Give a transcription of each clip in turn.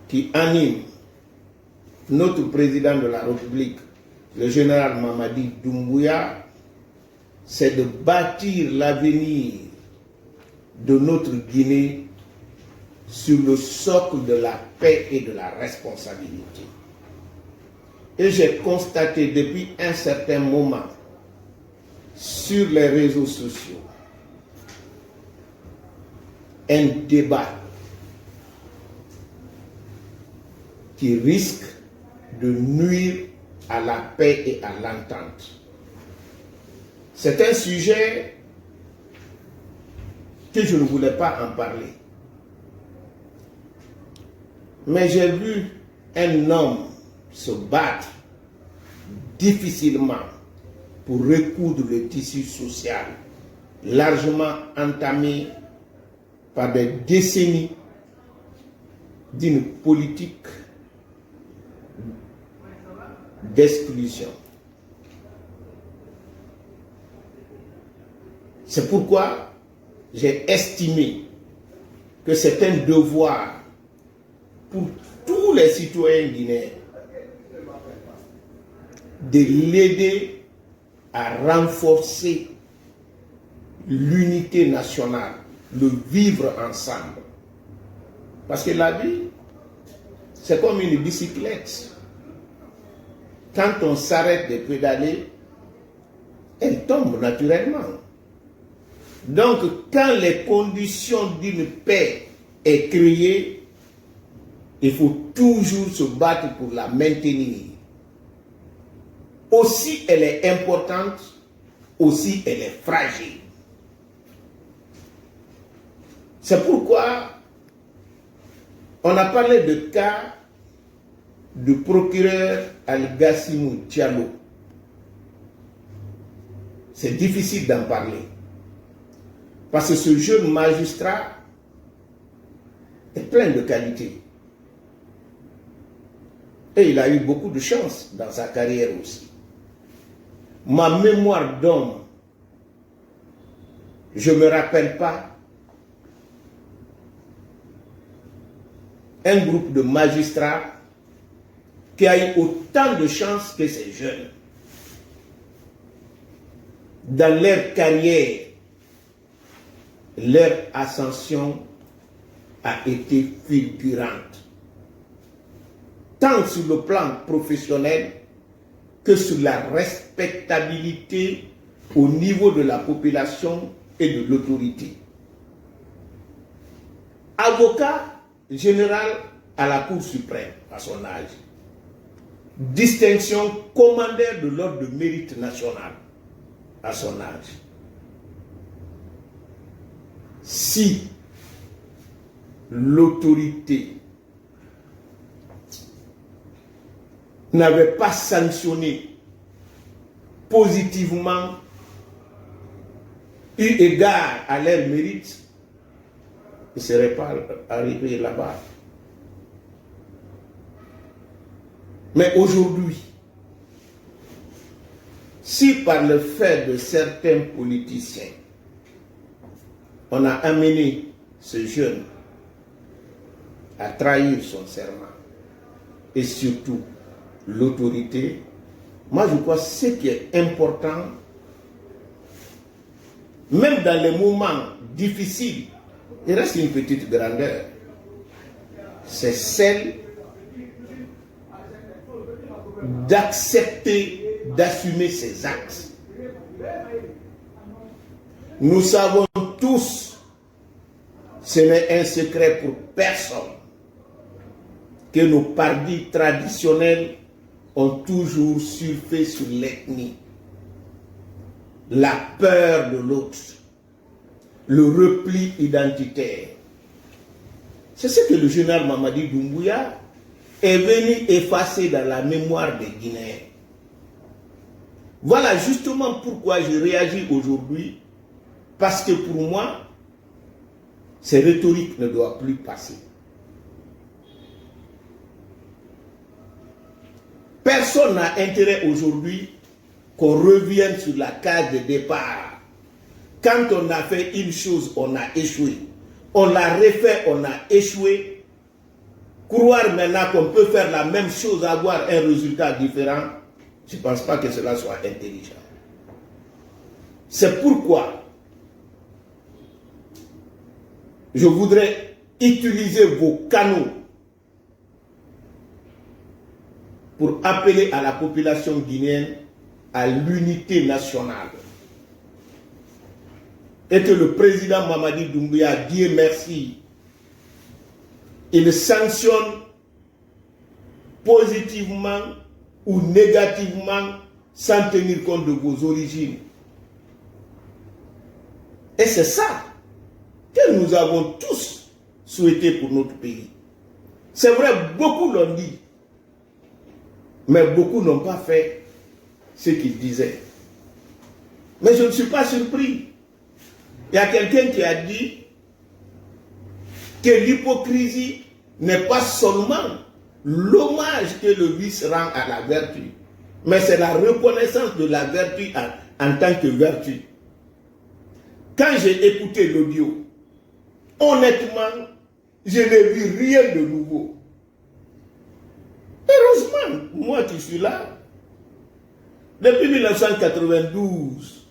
qui anime notre président de la République, le général Mamadi Doumbouya, c'est de bâtir l'avenir de notre Guinée sur le socle de la paix et de la responsabilité. Et j'ai constaté depuis un certain moment sur les réseaux sociaux un débat qui risque de nuire à la paix et à l'entente. C'est un sujet que je ne voulais pas en parler. Mais j'ai vu un homme se battre difficilement pour recoudre le tissu social largement entamé par des décennies d'une politique d'exclusion. C'est pourquoi j'ai estimé que c'est un devoir pour tous les citoyens guinéens de l'aider à renforcer l'unité nationale, le vivre ensemble. Parce que la vie, c'est comme une bicyclette. Quand on s'arrête de pédaler, elle tombe naturellement. Donc, quand les conditions d'une paix sont créées, il faut toujours se battre pour la maintenir. Aussi elle est importante, aussi elle est fragile. C'est pourquoi on a parlé de cas du procureur Al-Gassimou Diallo. C'est difficile d'en parler. Parce que ce jeune magistrat est plein de qualités. Et il a eu beaucoup de chance dans sa carrière aussi. Ma mémoire d'homme, je ne me rappelle pas un groupe de magistrats qui a eu autant de chance que ces jeunes. Dans leur carrière, leur ascension a été fulgurante, tant sur le plan professionnel que sur la respectabilité au niveau de la population et de l'autorité. Avocat général à la Cour suprême à son âge, distinction commandeur de l'ordre de mérite national à son âge. Si l'autorité n'avait pas sanctionné positivement eu égard à leur mérite, ils ne seraient pas arrivés là-bas. Mais aujourd'hui, si par le fait de certains politiciens, on a amené ce jeune à trahir son serment, et surtout l'autorité, moi je crois que ce qui est important, même dans les moments difficiles, il reste une petite grandeur, c'est celle d'accepter, d'assumer ses actes. Nous savons tous, ce n'est un secret pour personne, que nos partis traditionnels ont toujours surfé sur l'ethnie, la peur de l'autre, le repli identitaire. C'est ce que le général Mamadi Doumbouya est venu effacer dans la mémoire des Guinéens. Voilà justement pourquoi je réagis aujourd'hui, parce que pour moi, ces rhétoriques ne doivent plus passer. Personne n'a intérêt aujourd'hui qu'on revienne sur la case de départ. Quand on a fait une chose, on a échoué. On l'a refait, on a échoué. croire maintenant qu'on peut faire la même chose, avoir un résultat différent, je ne pense pas que cela soit intelligent. C'est pourquoi je voudrais utiliser vos canaux pour appeler à la population guinéenne à l'unité nationale. Et que le président Mamadi Doumbouya, Dieu merci, il sanctionne positivement ou négativement sans tenir compte de vos origines. Et c'est ça que nous avons tous souhaité pour notre pays. C'est vrai, beaucoup l'ont dit, mais beaucoup n'ont pas fait ce qu'ils disaient. Mais je ne suis pas surpris. Il y a quelqu'un qui a dit que l'hypocrisie n'est pas seulement l'hommage que le vice rend à la vertu, mais c'est la reconnaissance de la vertu en tant que vertu. Quand j'ai écouté l'audio, honnêtement, je n'ai vu rien de nouveau. Heureusement, moi qui suis là, depuis 1992,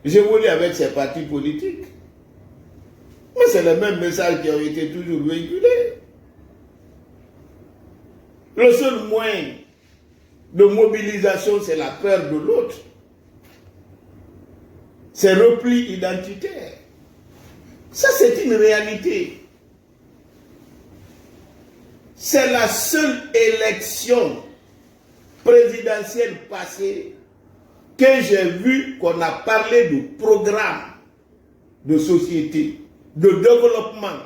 j'évolue avec ces partis politiques. Mais c'est les mêmes messages qui ont été toujours véhiculés. Le seul moyen de mobilisation, c'est la peur de l'autre. C'est repli identitaire. Ça, c'est une réalité. C'est la seule élection présidentielle passée que j'ai vu qu'on a parlé de programme de société, de développement,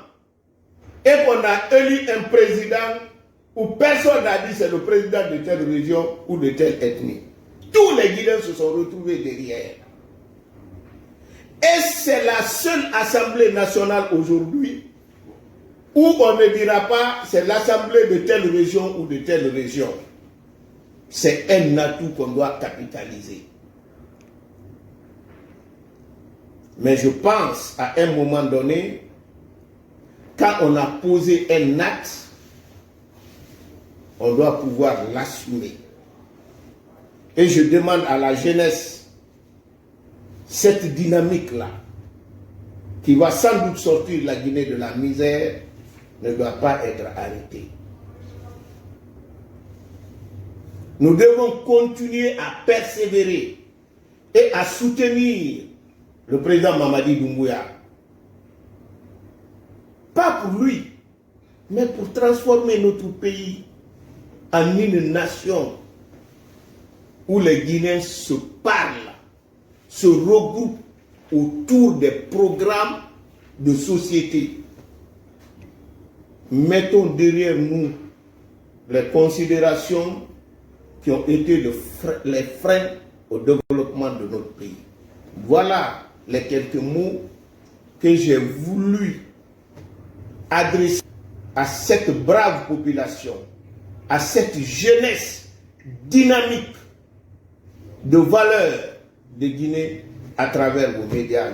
et qu'on a élu un président où personne n'a dit c'est le président de telle région ou de telle ethnie. Tous les Guinéens se sont retrouvés derrière. Et c'est la seule Assemblée nationale aujourd'hui où on ne dira pas c'est l'Assemblée de telle région ou de telle région. C'est un atout qu'on doit capitaliser. Mais je pense à un moment donné, quand on a posé un acte, on doit pouvoir l'assumer. Et je demande à la jeunesse, cette dynamique-là, qui va sans doute sortir la Guinée de la misère, ne doit pas être arrêtée. Nous devons continuer à persévérer et à soutenir le président Mamadi Doumbouya. Pas pour lui, mais pour transformer notre pays en une nation où les Guinéens se parlent, se regroupent autour des programmes de société. Mettons derrière nous les considérations qui ont été les freins au développement de notre pays. Voilà les quelques mots que j'ai voulu adresser à cette brave population, à cette jeunesse dynamique de valeurs de Guinée à travers vos médias.